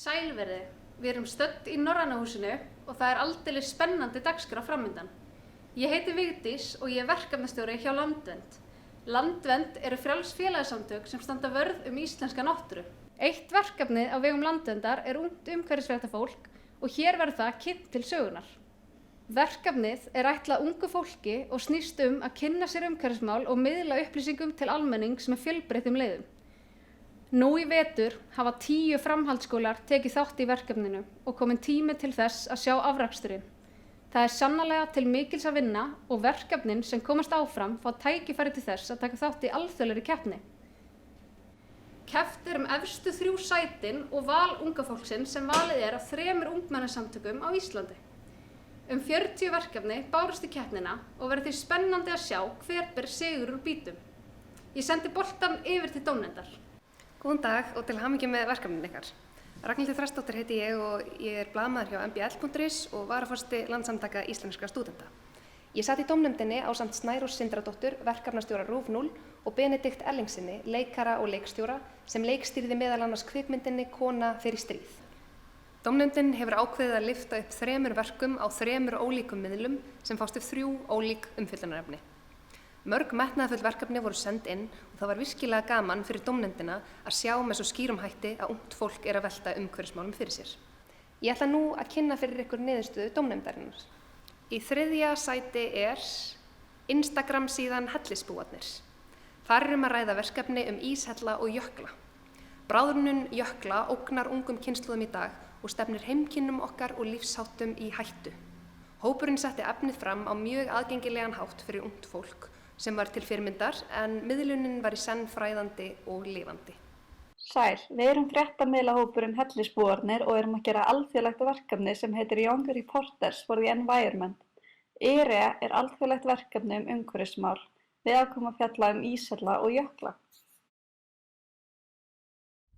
Sælverði, við erum stödd í Norræna húsinu og það aldeilis spennandi dagskrá framundan. Ég heiti Vigdís og ég verkefnastjóri hjá Landvernd. Landvernd eru frjáls félagasamtök sem standa vörð íslenska náttúru. Eitt verkefnið á vegum Landverndar ungt umhverfisverndarfólk og hér verður það kynnt til sögunar. Verkefnið ætlað ungu fólki og snýst að kynna sér umhverfismál og miðla upplýsingum til almennings með fjölbreyttum leiðum. Nú í vetur hafa 10 framhaldsskólar tekið þátt í verkefninu og kominn tími til þess að sjá afraksturinn. Það sannarlega til mikils að vinna og verkefnin sem komast áfram fá tækifæri til þess að taka þátt í alþjóðlegri keppni. Keppt efstu 3 sætin og val unga fólksins sem valið af 3 ungmennasamtökum á Íslandi. 40 verkefni bárust í keppnina og verður því spennandi að sjá hver ber sigur úr býtum. Ég sendi boltann yfir til dómnefndar. Góðan dag og til hamingju með verkefnin ykkar. Ragnhildur Þrastdóttir heiti ég og ég blaðamaður hjá mbl.is og varaforseti Landssamtaka íslenskra stúdenta. Ég sat í dómnefndinni ásamt Snærós Sindradóttur, verkefnastjóra RÚV 0 og Benedikt Ellingsinni, leikara og leikstjóra, sem leikstýrði meðal annars kvikmyndinni Kona fer í stríð. Dómnefndin hefur ákveðið að lyfta upp 3 verkum á 3 ólíkum miðlum sem fást við 3 ólík umfjöllunarefni. Mörg metnaðarfull verkefni voru send inn og það var virkilega gaman fyrir dómnefndina að sjá með svo skýrum hætti að ungt fólk að velta umhverfismálum fyrir sér. Ég ætla nú að kynna fyrir ykkur niðurstöðu dómnefndarinnar. Í 3. sæti Instagram síðan Hellisbúarnir. Þar að ræða verkefni íshella og jökla. Bráðnun jökla ógnar ungum kynslóðum í dag og stefnir heimkynnum okkar og lífsháttum í hættu. Hópurinn setti efnið fram á mjög aðgengilegan hátt fyrir ungt fólk sem var til fyrirmyndar en miðlunin var í senn fræðandi og lifandi. Sæl, við erum fréttamiðlahópurinn Hellisbúarnir og erum að gera alþjóðlegt verkefni sem heitir Young Reporters for the Environment. IRE alþjóðlegt verkefni umhverfismál. Við ákveðum að fjalla íshella og jökla.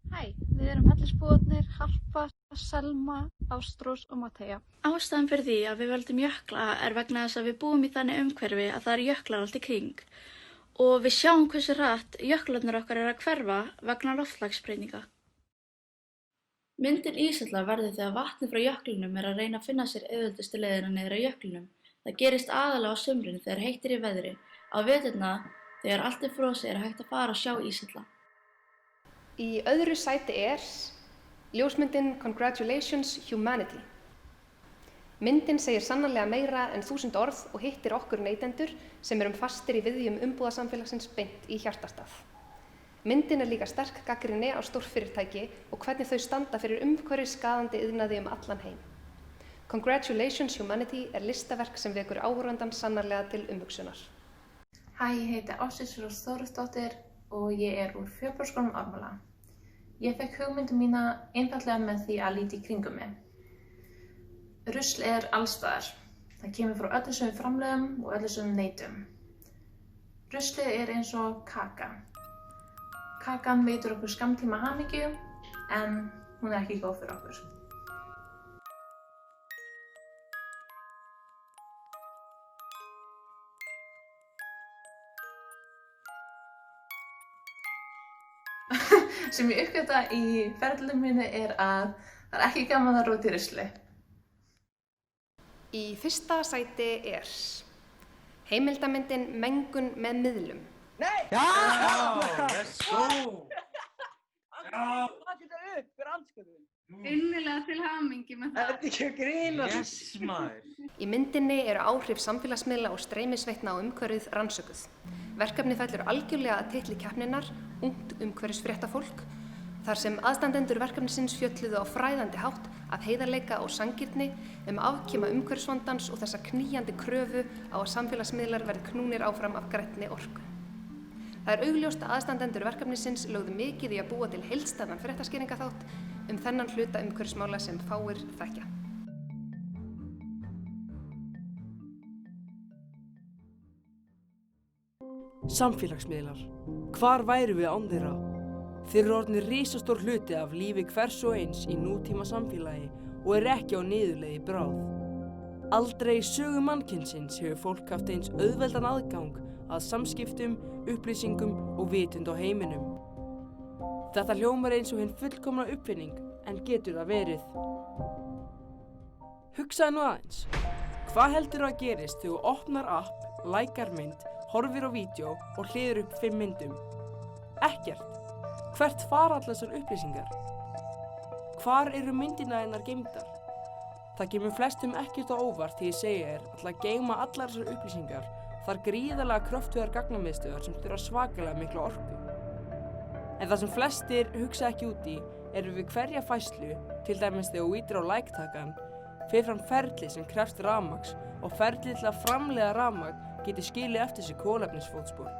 Hæ, við erum Hellisbúarnir, Harpa, Selma, Ástrós og Mateja. Ástæðan fyrir því að við völdum jökla vegna þess að við búum í þannig umhverfi að það eru jöklar allt í kring. Og við sjáum hversu hratt jöklarnir okkar að hverfa vegna loftslagsbreytinga. Myndin íshella verður þegar vatnið frá jöklunum að reyna að finna sér auðveldustu leiðina niður á jöklunum. Það gerist aðalega á sumrin þegar heitt í veðri. Á veturna þegar allt frosið hægt að fara og sjá íshella. Í öðru sæti ljósmyndin Congratulations Humanity. Myndin segir sannarlega meira en 1000 orð og hittir okkur neytendur sem erum fastir í viðjum umbúðasamfélagsins beint í hjartastað. Myndin líka sterk gagnrýni á stórfyrirtæki og hvernig þau standa fyrir umhverfisskaðandi iðnaði allan heim. Congratulations Humanity listaverk sem vekur áhorfandann sannarlega til umhugsunar. Hæ, ég heiti Ásdís Þórsdóttir og ég úr Fjölbrautaskólanum Ármúla. Ég fekk hugmyndum mína einfaldlega með því að líta í kringum mig. Rusl allsstaðar. Það kemur frá öllu sem við framleiðum og öllu sem við neytum. Ruslið eins og kaka. Kakan veitir okkur skammtíma hamingju en hún ekki góð fyrir okkur. Sem ég uppgötva í ferlum mínu að það ekki gaman að róta í rusli. Í 1. sæti heimildamyndin Mengun með miðlum. Nei! Já! Let's go! Já! Það geta upp, hver anskoðun? Innilega til hamingju með það. Þetta ekki að grínast. Yes, maður. Í myndinni áhrif samfélagsmiðla og streymisveitna á umhverfið rannsökuð. Verkefnið fellur algjörlega að titli keppninnar, ungt umhverfisfréttafólk, þar sem aðstandendur verkefnisins fjölluðu á fræðandi hátt af heiðarleika og sanngirni afkima umhverfisvandans og þessa knýjandi kröfu á að samfélagsmiðlar verði knúnir áfram af grænni orku. Það augljóst að aðstandendur verkefnisins lögðu mikið í að búa til heildstæðan fréttaskýringaþátt þennan hluta umhverfismála sem fáir þekkja. Samfélagsmiðlar. Hvar værum við án þeirra? Þeir eru orðnir risastór hluti af lífi hvers og eins í nútíma samfélagi og ekki á niðurleið í bráð. Aldrei í sögu mannkynsins hefur fólk haft eins auðveldan aðgang að samskiptum, upplýsingum og vitund á heiminum. Þetta hljómar eins og hinn fullkomna uppfinning, en getur það verið? Hugsaðu nú aðeins. Hvað heldurðu að gerist þegar þú opnar app, lækar mynd, horfir á vídeo og hliðir upp 5 myndum? Ekkert. Hvert fara allar þessar upplýsingar? Hvar eru myndina þínar geymdar? Það kemur flestum ekkert á óvart því ég segi þér að geyma allar þessar upplýsingar þarf gríðarlega kröftugar gagnamiðstöðvar sem þurfa svakalega mikla orku. En það sem flestir hugsa ekki út í við hverja færslu, til dæmis þegar þú ýtir á like-takan, fer fram ferli sem krefst rafmagns og ferli til að framleiða rafmagn geti skilið eftir sig kolefnisfótspor.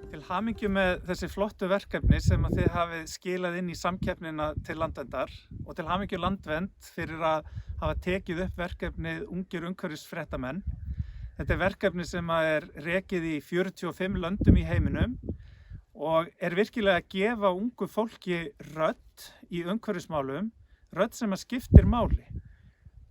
Til hamingju með þessi flottu verkefni sem að þið hafið skilað inn í samkeppnina til Landverndar og til hamingju Landvernd fyrir að hafa tekið upp verkefnið Ungir umhverfisfréttamenn. Þetta er verkefni sem er rekið í 45 löndum í heiminum og er virkilega að gefa ungu fólki rödd í umhverfismálum, rödd sem að skiptir máli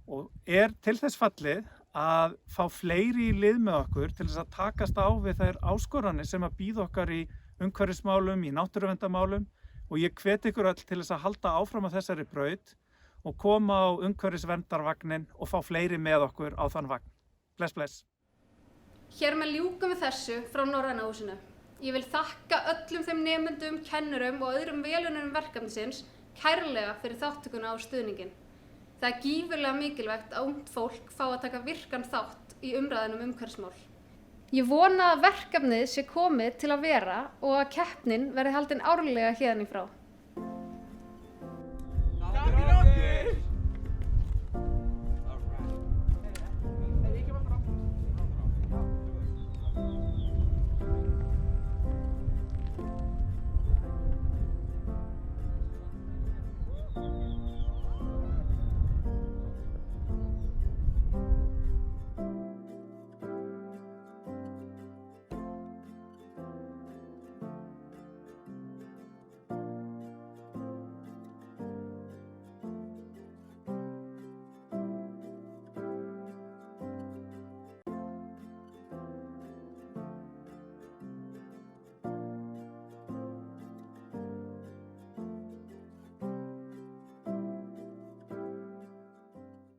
og er til þess fallið að fá fleiri í lið með okkur til þess að takast á við þær áskoranir sem að bíða okkar í umhverfismálum, í náttúruverndarmálum og ég hvet ykkur öll til þess að halda áfram á þessari braut og koma á umhverfisverndarvagnin og fá fleiri með okkur á þann vagn. Bless, bless. Hér með ljúkum við þessu frá Norræna húsinu. Ég vil þakka öllum þeim nemendum, kennurum og öðrum velunum verkefnisins kærlega fyrir þáttökuna á stuðningin. Það er gífurlega mikilvægt að ungt fólk fá að taka virkan þátt í umræðunum umhverfismál. Ég vona að verkefnið sé komið til að vera og að keppnin verði haldin árlega héðan í frá.